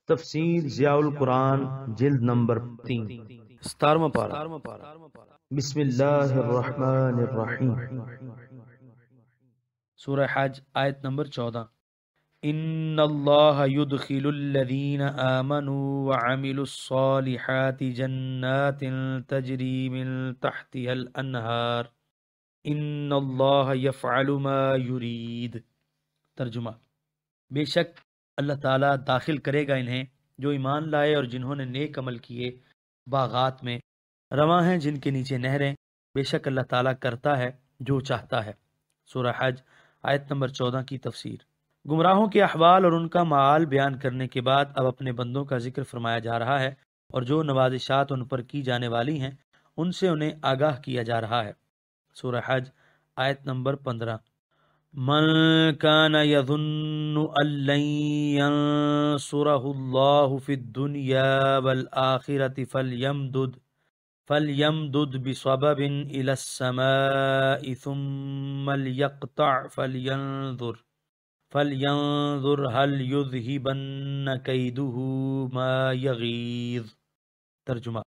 تفسیر ضیاء القرآن جلد نمبر 3 17واں پارہ۔ بسم اللہ الرحمن الرحیم۔ سورہ حج آیت نمبر 14۔ ان اللہ يدخل الذین آمنوا وعملوا الصالحات جنات تجری من تحتها الانہار ان اللہ یفعل ما یرید۔ ترجمہ: بے شک اللہ تعالیٰ داخل کرے گا انہیں جو ایمان لائے اور جنہوں نے نیک عمل کیے باغات میں رواں ہیں جن کے نیچے نہریں، بے شک اللہ تعالیٰ کرتا ہے جو چاہتا ہے۔ سورہ حج آیت نمبر 14 کی تفسیر۔ گمراہوں کے احوال اور ان کا معال بیان کرنے کے بعد اب اپنے بندوں کا ذکر فرمایا جا رہا ہے اور جو نوازشات ان پر کی جانے والی ہیں ان سے انہیں آگاہ کیا جا رہا ہے۔ سورہ حج آیت نمبر 15۔ من كان يظن أن لن ينصره الله في الدنيا والآخرة فليمدد بسبب إلى السماء ثم ليقطع فلينظر هل يذهبن كيده ما يغيظ۔ ترجمہ: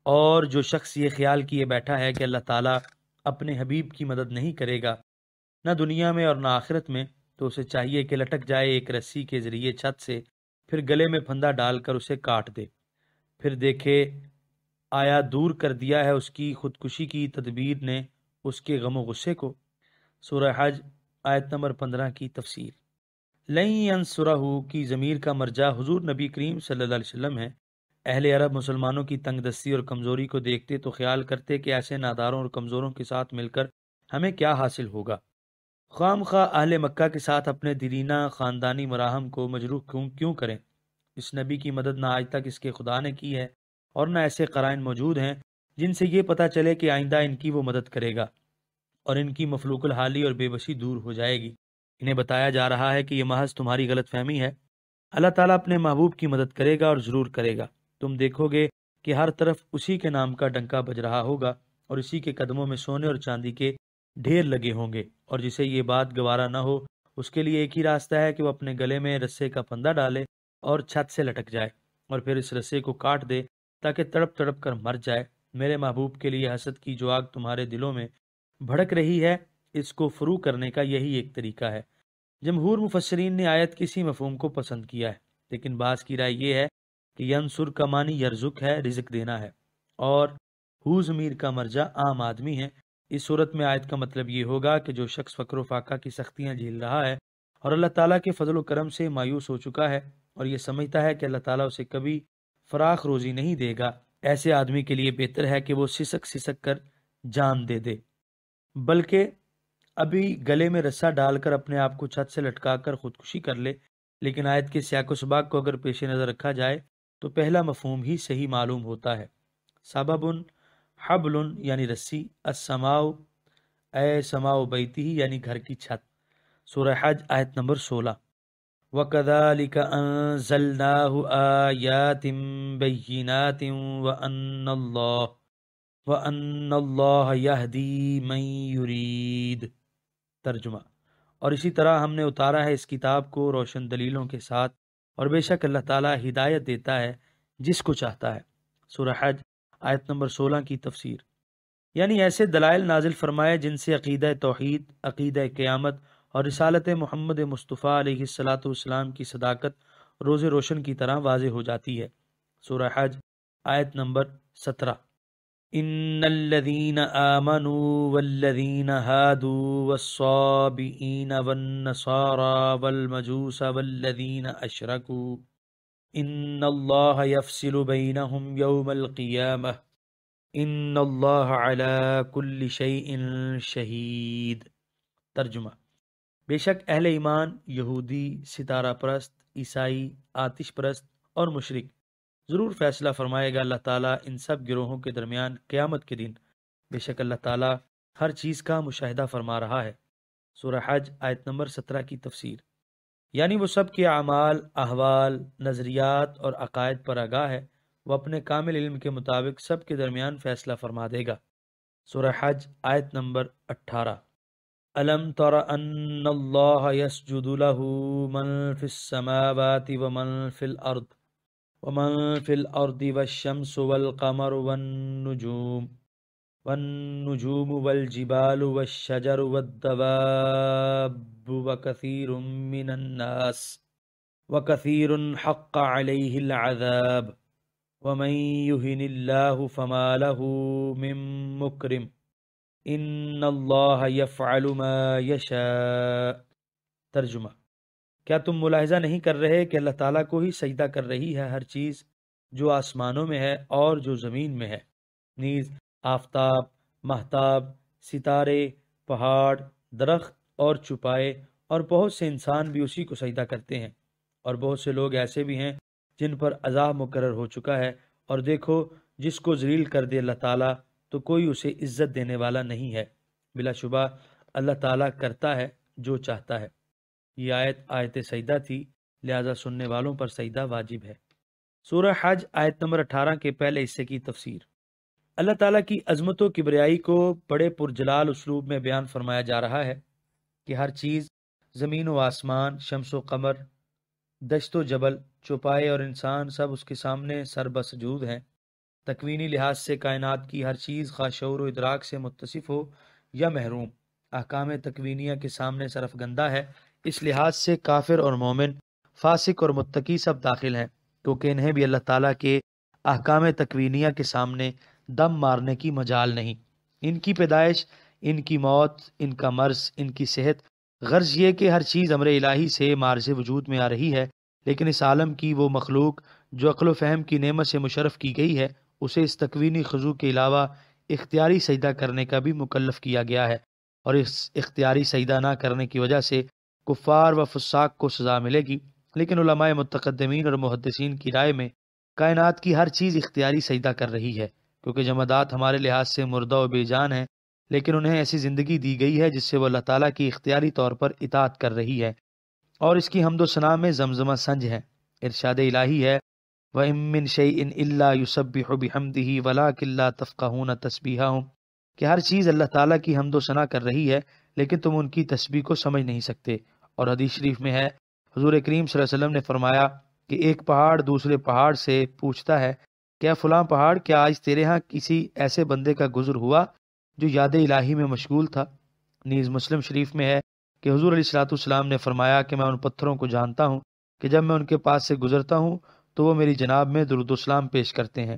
اور جو شخص یہ خیال کیے بیٹھا ہے کہ اللہ تعالیٰ اپنے حبیب کی مدد نہیں کرے گا نہ دنیا میں اور نہ آخرت میں، تو اسے چاہیے کہ لٹک جائے ایک رسی کے ذریعے چھت سے، پھر گلے میں پھندا ڈال کر اسے کاٹ دے، پھر دیکھے آیا دور کر دیا ہے اس کی خودکشی کی تدبیر نے اس کے غم و غصے کو۔ سورہ حج آیت نمبر 15 کی تفسیر۔ لن ینصرہ کی ضمیر کا مرجع حضور نبی کریم صلی اللہ علیہ وسلم ہے۔ اہل عرب مسلمانوں کی تنگ دستی اور کمزوری کو دیکھتے تو خیال کرتے کہ ایسے ناداروں اور کمزوروں کے ساتھ مل کر ہمیں کیا حاصل ہوگا، خام خواہ اہل مکہ کے ساتھ اپنے دیرینہ خاندانی مراحم کو مجروح کیوں کریں۔ اس نبی کی مدد نہ آج تک اس کے خدا نے کی ہے اور نہ ایسے قرائن موجود ہیں جن سے یہ پتہ چلے کہ آئندہ ان کی وہ مدد کرے گا اور ان کی مفلوق الحالی اور بے بسی دور ہو جائے گی۔ انہیں بتایا جا رہا ہے کہ یہ محض تمہاری غلط فہمی ہے، اللہ تعالیٰ اپنے محبوب کی مدد کرے گا اور ضرور کرے گا۔ تم دیکھو گے کہ ہر طرف اسی کے نام کا ڈنکا بج رہا ہوگا اور اسی کے قدموں میں سونے اور چاندی کے ڈھیر لگے ہوں گے، اور جسے یہ بات گوارا نہ ہو اس کے لیے ایک ہی راستہ ہے کہ وہ اپنے گلے میں رسے کا پھندا ڈالے اور چھت سے لٹک جائے اور پھر اس رسے کو کاٹ دے تاکہ تڑپ تڑپ کر مر جائے۔ میرے محبوب کے لیے حسد کی جو آگ تمہارے دلوں میں بھڑک رہی ہے، اس کو فرو کرنے کا یہی ایک طریقہ ہے۔ جمہور مفسرین نے آیت کسی مفہوم کو پسند کیا ہے، لیکن بعض کی رائے یہ ہے کہ ینصر کا معنی یرزق ہے، رزق دینا ہے، اور ہو ضمیر کا مرجع عام آدمی ہے۔ اس صورت میں آیت کا مطلب یہ ہوگا کہ جو شخص فقر و فاقہ کی سختیاں جھیل رہا ہے اور اللہ تعالیٰ کے فضل و کرم سے مایوس ہو چکا ہے اور یہ سمجھتا ہے کہ اللہ تعالیٰ اسے کبھی فراخ روزی نہیں دے گا، ایسے آدمی کے لیے بہتر ہے کہ وہ سسک کر جان دے دے، بلکہ ابھی گلے میں رسا ڈال کر اپنے آپ کو چھت سے لٹکا کر خودکشی کر لے۔ لیکن آیت کے سیاق و سباق کو اگر پیش نظر رکھا جائے تو پہلا مفہوم ہی صحیح معلوم ہوتا ہے۔ سبب حبل یعنی رسی، السماء اے سماء بیتی یعنی گھر کی چھت۔ سورہ حج آیت نمبر 16۔ وَكَذَلِكَ أَنزَلْنَاهُ آيَاتٍ بَيِّنَاتٍ وَأَنَّ اللَّهَ يَهْدِي مَن يُرِيدُ۔ ترجمہ: اور اسی طرح ہم نے اتارا ہے اس کتاب کو روشن دلیلوں کے ساتھ، اور بے شک اللہ تعالیٰ ہدایت دیتا ہے جس کو چاہتا ہے۔ سورہ حج آیت نمبر 16 کی تفسیر۔ یعنی ایسے دلائل نازل فرمائے جن سے عقیدہ توحید، عقیدہ قیامت اور رسالت محمد مصطفیٰ علیہ الصلاۃ والسلام کی صداقت روز روشن کی طرح واضح ہو جاتی ہے۔ سورہ حج آیت نمبر 17۔ ان الذین آمنوا والذین ہادوا والصابئین والنصارى والمجوس والذین اشرکوا ان اللہ یفصل بینہم یوم القیامہ ان اللہ علی کل شیء شہید۔ ترجمہ: بے شک اہل ایمان، یہودی، ستارہ پرست، عیسائی، آتش پرست اور مشرک ضرور فیصلہ فرمائے گا اللہ تعالیٰ ان سب گروہوں کے درمیان قیامت کے دن۔ بے شک اللہ تعالیٰ ہر چیز کا مشاہدہ فرما رہا ہے۔ سورہ حج آیت نمبر 17 کی تفسیر۔ یعنی وہ سب کے اعمال، احوال، نظریات اور عقائد پر آگاہ ہے، وہ اپنے کامل علم کے مطابق سب کے درمیان فیصلہ فرما دے گا۔ سورہ حج آیت نمبر 18۔ الم تر ان اللہ یسجد لہ من فی السماوات ومن فی الارض والشمس والقمر والنجوم والجبال والشجر والدواب وكثير حق عليه العذاب ومن يهن الله فما له من مكرم ان اللہ یفعل ما یشاء۔ ترجمہ: کیا تم ملاحظہ نہیں کر رہے کہ اللہ تعالیٰ کو ہی سجدہ کر رہی ہے ہر چیز جو آسمانوں میں ہے اور جو زمین میں ہے، نیز آفتاب، مہتاب، ستارے، پہاڑ، درخت اور چوپائے، اور بہت سے انسان بھی اسی کو سجدہ کرتے ہیں، اور بہت سے لوگ ایسے بھی ہیں جن پر عذاب مقرر ہو چکا ہے، اور دیکھو جس کو ذلیل کر دے اللہ تعالیٰ تو کوئی اسے عزت دینے والا نہیں ہے۔ بلا شبہ اللہ تعالیٰ کرتا ہے جو چاہتا ہے۔ یہ آیت سجدہ تھی، لہذا سننے والوں پر سجدہ واجب ہے۔ سورہ حج آیت نمبر 18 کے پہلے حصے کی تفسیر۔ اللہ تعالیٰ کی عظمت و کبریائی کو بڑے پرجلال اسلوب میں بیان فرمایا جا رہا ہے کہ ہر چیز، زمین و آسمان، شمس و قمر، دشت و جبل، چوپائے اور انسان، سب اس کے سامنے سر بسجود ہیں۔ تکوینی لحاظ سے کائنات کی ہر چیز خواہ شعور و ادراک سے متصف ہو یا محروم، احکام تکوینیہ کے سامنے سرفگندہ ہے۔ اس لحاظ سے کافر اور مومن، فاسق اور متقی سب داخل ہیں، کیونکہ انہیں بھی اللہ تعالیٰ کے احکام تکوینیہ کے سامنے دم مارنے کی مجال نہیں۔ ان کی پیدائش، ان کی موت، ان کا مرض، ان کی صحت، غرض یہ کہ ہر چیز امر الہی سے معرض وجود میں آ رہی ہے، لیکن اس عالم کی وہ مخلوق جو عقل و فہم کی نعمت سے مشرف کی گئی ہے، اسے اس تکوینی خضوع کے علاوہ اختیاری سجدہ کرنے کا بھی مکلف کیا گیا ہے، اور اس اختیاری سجدہ نہ کرنے کی وجہ سے کفار و فساق کو سزا ملے گی۔ لیکن علماء متقدمین اور محدثین کی رائے میں کائنات کی ہر چیز اختیاری سجدہ کر رہی ہے، کیونکہ جمادات ہمارے لحاظ سے مردہ و بے جان ہیں، لیکن انہیں ایسی زندگی دی گئی ہے جس سے وہ اللہ تعالیٰ کی اختیاری طور پر اطاعت کر رہی ہے، اور اس کی حمد و ثنا میں زمزمہ سنج ہے۔ ارشاد الہی ہے وَإِن مِّن شَيْءٍ إِلَّا يُسَبِّحُ بِحَمْدِهِ وَلَٰكِن لَّا تَفْقَهُونَ تَسْبِيحَهُمْ، کہ ہر چیز اللہ تعالیٰ کی حمد و ثنا کر رہی ہے، لیکن تم ان کی تسبیح کو سمجھ نہیں سکتے۔ اور حدیث شریف میں ہے، حضور کریم صلی اللہ علیہ وسلم نے فرمایا کہ ایک پہاڑ دوسرے پہاڑ سے پوچھتا ہے کیا فلاں پہاڑ، کیا آج تیرے ہاں کسی ایسے بندے کا گزر ہوا جو یاد الہی میں مشغول تھا؟ نیز مسلم شریف میں ہے کہ حضور علیہ الصلوۃ والسلام نے فرمایا کہ میں ان پتھروں کو جانتا ہوں کہ جب میں ان کے پاس سے گزرتا ہوں تو وہ میری جناب میں درود و سلام پیش کرتے ہیں۔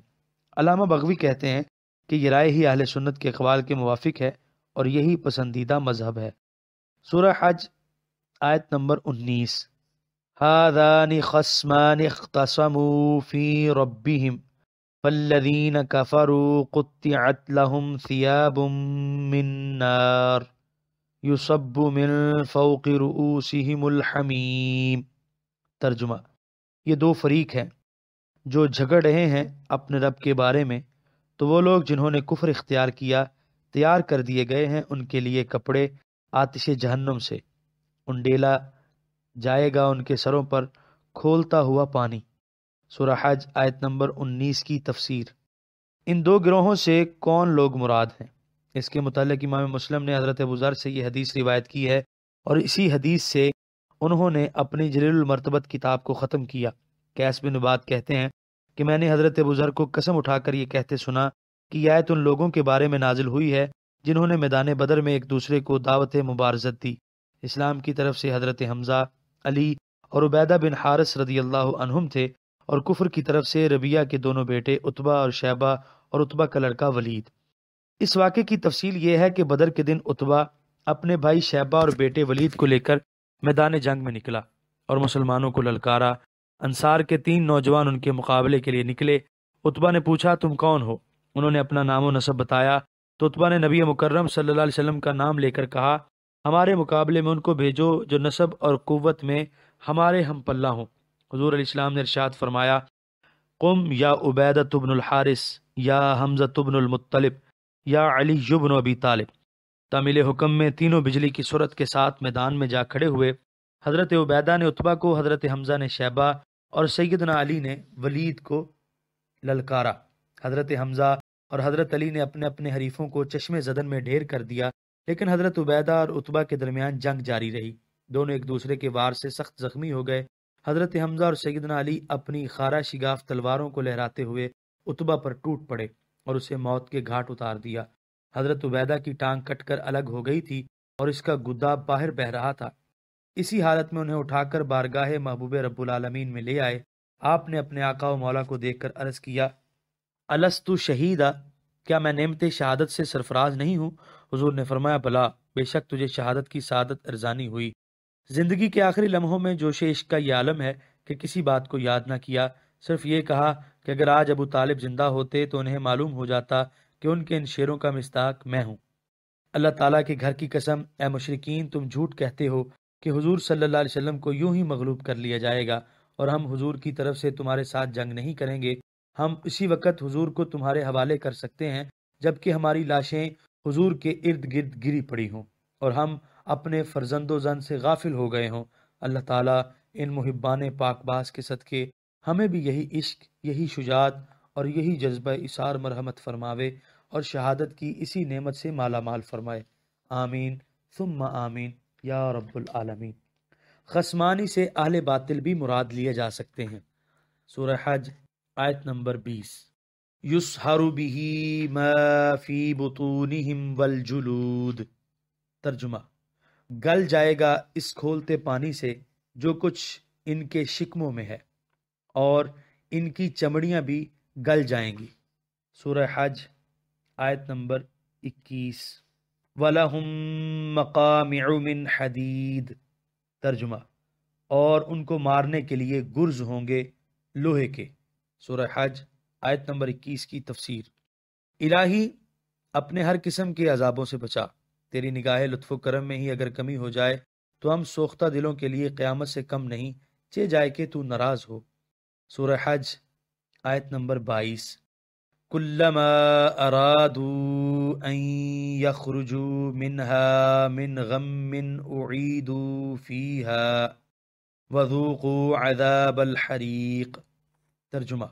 علامہ بغوی کہتے ہیں کہ یہ رائے ہی اہل سنت کے اقوال کے موافق ہے اور یہی پسندیدہ مذہب ہے۔ سورہ حج آیت نمبر 19۔ هذان خصمان اختصموا في ربهم فالذين كفروا قطعت لهم ثياب من نار يصب من فوق رؤوسهم الحمیم۔ ترجمہ: یہ دو فریق ہیں جو جھگڑ رہے ہیں اپنے رب کے بارے میں، تو وہ لوگ جنہوں نے کفر اختیار کیا تیار کر دیے گئے ہیں ان کے لیے کپڑے آتش جہنم سے، انڈیلا جائے گا ان کے سروں پر کھولتا ہوا پانی۔ سورہ حج آیت نمبر 19 کی تفسیر۔ ان دو گروہوں سے کون لوگ مراد ہیں؟ اس کے متعلق امام مسلم نے حضرت ابو ذر سے یہ حدیث روایت کی ہے، اور اسی حدیث سے انہوں نے اپنی جلیل المرتبت کتاب کو ختم کیا۔ قیس بن عباد کہتے ہیں کہ میں نے حضرت ابو ذر کو قسم اٹھا کر یہ کہتے سنا کہ یہ آیت ان لوگوں کے بارے میں نازل ہوئی ہے جنہوں نے میدان بدر میں ایک دوسرے کو دعوت مبارزت دی۔ اسلام کی طرف سے حضرت حمزہ، علی اور عبیدہ بن حارث رضی اللہ عنہم تھے، اور کفر کی طرف سے ربیہ کے دونوں بیٹے عتبہ اور شیبہ، اور عتبہ کا لڑکا ولید۔ اس واقعے کی تفصیل یہ ہے کہ بدر کے دن عتبہ اپنے بھائی شیبہ اور بیٹے ولید کو لے کر میدان جنگ میں نکلا اور مسلمانوں کو للکارا۔ انصار کے 3 نوجوان ان کے مقابلے کے لیے نکلے۔ عتبہ نے پوچھا تم کون ہو؟ انہوں نے اپنا نام و نسب بتایا تو عتبہ نے نبی مکرم صلی اللہ علیہ وسلم کا نام لے کر کہا ہمارے مقابلے میں ان کو بھیجو جو نسب اور قوت میں ہمارے ہم پلہ ہوں۔ حضور علیہ السلام نے ارشاد فرمایا قم یا عبیدۃ بن الحارث یا حمزۃ بن المطلب یا علی بن ابی طالب۔ تعمیل حکم میں تینوں بجلی کی صورت کے ساتھ میدان میں جا کھڑے ہوئے۔ حضرت عبیدہ نے عتبہ کو، حضرت حمزہ نے شیبہ اور سیدنا علی نے ولید کو للکارا۔ حضرت حمزہ اور حضرت علی نے اپنے اپنے حریفوں کو چشم زدن میں ڈھیر کر دیا، لیکن حضرت عبیدہ اور عتبہ کے درمیان جنگ جاری رہی، دونوں ایک دوسرے کے وار سے سخت زخمی ہو گئے۔ حضرت حمزہ اور سیدنا علی اپنی خارا شگاف تلواروں کو لہراتے ہوئے عتبہ پر ٹوٹ پڑے اور اسے موت کے گھاٹ اتار دیا۔ حضرت عبیدہ کی ٹانگ کٹ کر الگ ہو گئی تھی اور اس کا گدا باہر بہہ رہا تھا۔ اسی حالت میں انہیں اٹھا کر بارگاہ محبوب رب العالمین میں لے آئے۔ آپ نے اپنے آقا و مولا کو دیکھ کر عرض کیا، الستُ شہیدا، کیا میں نعمت شہادت سے سرفراز نہیں ہوں؟ حضور نے فرمایا، بلا، بے شک تجھے شہادت کی سعادت ارزانی ہوئی۔ زندگی کے آخری لمحوں میں جوش عشق کا یہ عالم ہے کہ کسی بات کو یاد نہ کیا، صرف یہ کہا کہ اگر آج ابو طالب زندہ ہوتے تو انہیں معلوم ہو جاتا کہ ان کے ان شیروں کا مصداق میں ہوں۔ اللہ تعالیٰ کے گھر کی قسم، اے مشرکین، تم جھوٹ کہتے ہو کہ حضور صلی اللہ علیہ وسلم کو یوں ہی مغلوب کر لیا جائے گا، اور ہم حضور کی طرف سے تمہارے ساتھ جنگ نہیں کریں گے۔ ہم اسی وقت حضور کو تمہارے حوالے کر سکتے ہیں جبکہ ہماری لاشیں حضور کے ارد گرد گری پڑی ہوں اور ہم اپنے فرزند و زن سے غافل ہو گئے ہوں۔ اللہ تعالیٰ ان محبان پاک باز کے صدقے ہمیں بھی یہی عشق، یہی شجاعت اور یہی جذبہ اثار مرحمت فرماوے اور شہادت کی اسی نعمت سے مالا مال فرمائے، آمین ثم آمین یا رب العالمین۔ خصمانی سے اہل باطل بھی مراد لیے جا سکتے ہیں۔ سورہ حج آیت نمبر 20۔ یسحر بہ ما فی بطونہم والجلود، ترجمہ، گل جائے گا اس کھولتے پانی سے جو کچھ ان کے شکموں میں ہے، اور ان کی چمڑیاں بھی گل جائیں گی۔ سورہ حج آیت نمبر 21۔ وَلَهُم مَّقَامِعُ مِنْ حَدِيدٍ، ترجمہ، اور ان کو مارنے کے لیے گرز ہوں گے لوہے کے۔ سورہ حج آیت نمبر 21 کی تفسیر۔ الہی، اپنے ہر قسم کے عذابوں سے بچا، تیری نگاہ لطف و کرم میں ہی اگر کمی ہو جائے تو ہم سوختہ دلوں کے لیے قیامت سے کم نہیں، چہ جائے کہ تو ناراض ہو۔ سورہ حج آیت نمبر 22۔ کلما ارادوا ان یخرجوا منها من غم اعیدوا فیها وذوقوا عذاب الحریق، ترجمہ،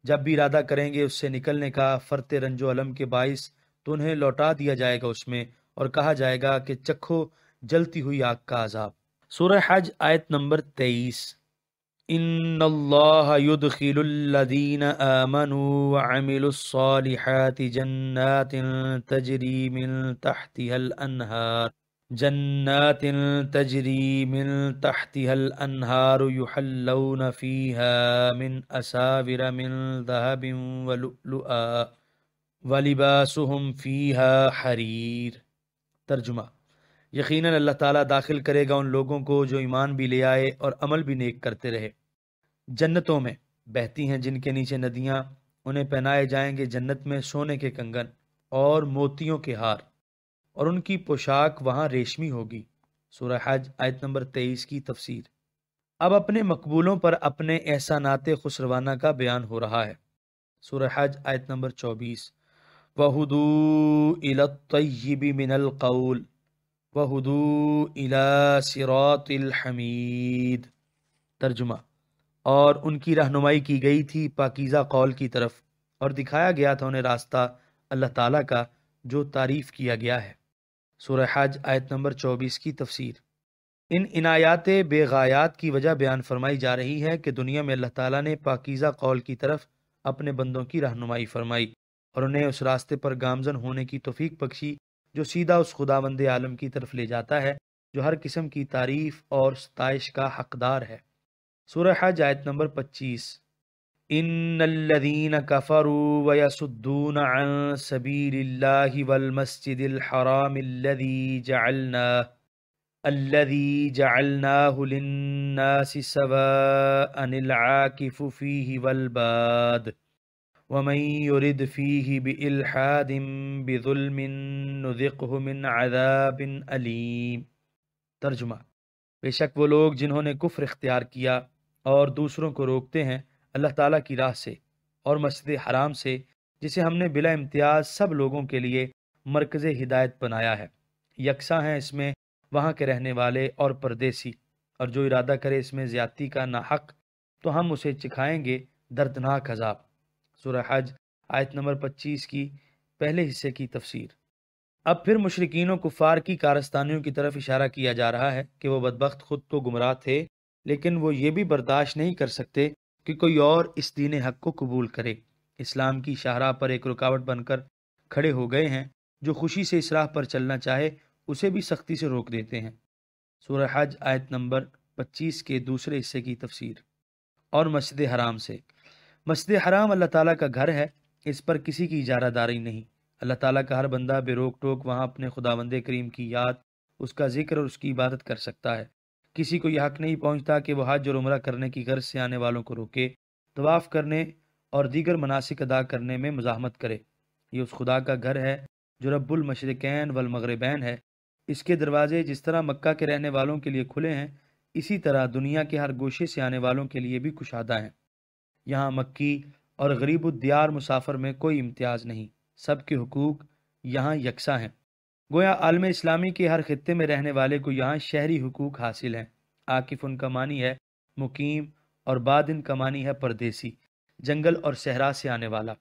جب بھی ارادہ کریں گے اس سے نکلنے کا فرط رنج و الم کے باعث تو انہیں لوٹا دیا جائے گا اس میں، اور کہا جائے گا کہ چکھو جلتی ہوئی آگ کا عذاب۔ سورہ حج آیت نمبر 23۔ ان اللہ یدخل الذین آمنوا وعملوا الصالحات جنات تجری من تحتها الانہار یحلون فیہا من اساور من ذہب ولؤلؤا وَلِبَاسُهُمْ فِيهَا حَرِيرٌ، ترجمہ، یقیناً اللہ تعالیٰ داخل کرے گا ان لوگوں کو جو ایمان بھی لے آئے اور عمل بھی نیک کرتے رہے، جنتوں میں بہتی ہیں جن کے نیچے ندیاں، انہیں پہنائے جائیں گے جنت میں سونے کے کنگن اور موتیوں کے ہار، اور ان کی پوشاک وہاں ریشمی ہوگی۔ سورہ حج آیت نمبر 23 کی تفسیر۔ اب اپنے مقبولوں پر اپنے احسانات خسروانہ کا بیان ہو رہا ہے۔ سورہ حج آیت نمبر 24۔ وَهُدُوا إِلَى الطَّيِّبِ مِنَ الْقَوْلِ وَهُدُوا إِلَى صِرَاطِ الْحَمِيدِ، ترجمہ، اور ان کی رہنمائی کی گئی تھی پاکیزہ قول کی طرف، اور دکھایا گیا تھا انہیں راستہ اللہ تعالیٰ کا جو تعریف کیا گیا ہے۔ سورہ حج آیت نمبر 24 کی تفسیر۔ ان عنایات بے غایات کی وجہ بیان فرمائی جا رہی ہے کہ دنیا میں اللہ تعالیٰ نے پاکیزہ قول کی طرف اپنے بندوں کی رہنمائی فرمائی اور انہیں اس راستے پر گامزن ہونے کی توفیق بخشی جو سیدھا اس خداوند عالم کی طرف لے جاتا ہے جو ہر قسم کی تعریف اور ستائش کا حقدار ہے۔ سورہ حج آیت نمبر 25۔ ان الذين كفروا ويصدون عن سبيل الله والمسجد الحرام الذي جعلناه للناس سواء العاكف فيه والباد ومن يرد فيه بإلحاد بظلم نذقه من عذاب أليم، ترجمہ، بے شک وہ لوگ جنہوں نے کفر اختیار کیا اور دوسروں کو روکتے ہیں اللہ تعالیٰ کی راہ سے اور مسجد حرام سے جسے ہم نے بلا امتیاز سب لوگوں کے لیے مرکز ہدایت بنایا ہے، یکساں ہیں اس میں وہاں کے رہنے والے اور پردیسی، اور جو ارادہ کرے اس میں زیادتی کا ناحق تو ہم اسے چکھائیں گے دردناک عذاب۔ سورہ حج آیت نمبر 25 کی پہلے حصے کی تفسیر۔ اب پھر مشرکین و کفار کی کارستانیوں کی طرف اشارہ کیا جا رہا ہے کہ وہ بدبخت خود تو گمراہ تھے، لیکن وہ یہ بھی برداشت نہیں کر سکتے کہ کوئی اور اس دین حق کو قبول کرے۔ اسلام کی شاہراہ پر ایک رکاوٹ بن کر کھڑے ہو گئے ہیں۔ جو خوشی سے اس راہ پر چلنا چاہے اسے بھی سختی سے روک دیتے ہیں۔ سورہ حج آیت نمبر 25 کے دوسرے حصے کی تفسیر۔ اور مسجد حرام سے، مسجد حرام اللہ تعالیٰ کا گھر ہے، اس پر کسی کی اجارہ داری نہیں۔ اللہ تعالیٰ کا ہر بندہ بے روک ٹوک وہاں اپنے خداوند کریم کی یاد، اس کا ذکر اور اس کی عبادت کر سکتا ہے۔ کسی کو یہ حق نہیں پہنچتا کہ وہ حج اور عمرہ کرنے کی غرض سے آنے والوں کو روکے، طواف کرنے اور دیگر مناسک ادا کرنے میں مزاحمت کرے۔ یہ اس خدا کا گھر ہے جو رب المشرقین والمغربین ہے۔ اس کے دروازے جس طرح مکہ کے رہنے والوں کے لیے کھلے ہیں، اسی طرح دنیا کے ہر گوشے سے آنے والوں کے لیے بھی کشادہ ہیں۔ یہاں مکی اور غریب الدیار مسافر میں کوئی امتیاز نہیں، سب کے حقوق یہاں یکساں ہیں۔ گویا عالم اسلامی کے ہر خطے میں رہنے والے کو یہاں شہری حقوق حاصل ہیں۔ عاکف ان کا معنی ہے مقیم اور بادن کا معنی ہے پردیسی، جنگل اور صحرا سے آنے والا۔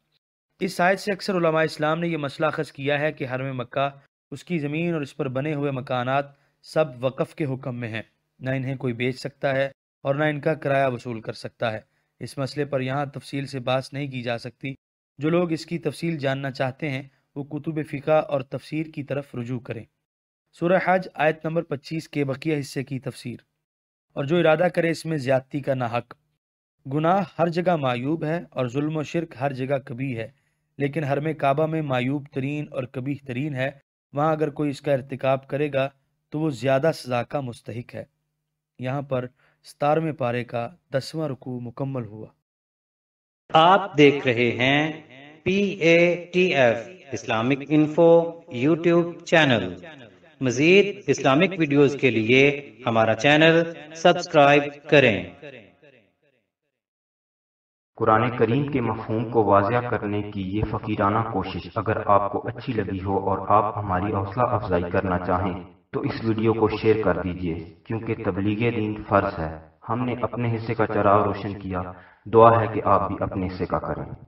اس آیت سے اکثر علماء اسلام نے یہ مسئلہ اخذ کیا ہے کہ حرم مکہ، اس کی زمین اور اس پر بنے ہوئے مکانات سب وقف کے حکم میں ہیں، نہ انہیں کوئی بیچ سکتا ہے اور نہ ان کا کرایہ وصول کر سکتا ہے۔ اس مسئلے پر یہاں تفصیل سے بحث نہیں کی جا سکتی۔ جو لوگ اس کی تفصیل جاننا چاہتے ہیں وہ کتب فقہ اور تفسیر کی طرف رجوع کریں۔ سورہ حج آیت نمبر 25 کے بقیہ حصے کی تفسیر۔ اور جو ارادہ کرے اس میں زیادتی کا ناحق، گناہ ہر جگہ معیوب ہے اور ظلم و شرک ہر جگہ کبیح ہے، لیکن حرم کعبہ میں معیوب ترین اور کبیح ترین ہے۔ وہاں اگر کوئی اس کا ارتکاب کرے گا تو وہ زیادہ سزا کا مستحق ہے۔ یہاں پر 17ویں پارے کا 10واں رکوع مکمل ہوا۔ آپ دیکھ رہے ہیں PATF Islamic info YouTube channel. مزید اسلامک ویڈیوز کے لیے ہمارا چینل سبسکرائب کریں۔ قرآن کریم کے مفہوم کو واضح کرنے کی یہ فقیرانہ کوشش اگر آپ کو اچھی لگی ہو اور آپ ہماری حوصلہ افزائی کرنا چاہیں تو اس ویڈیو کو شیئر کر دیجئے، کیونکہ تبلیغ دین فرض ہے۔ ہم نے اپنے حصے کا چراغ روشن کیا، دعا ہے کہ آپ بھی اپنے حصے کا کریں۔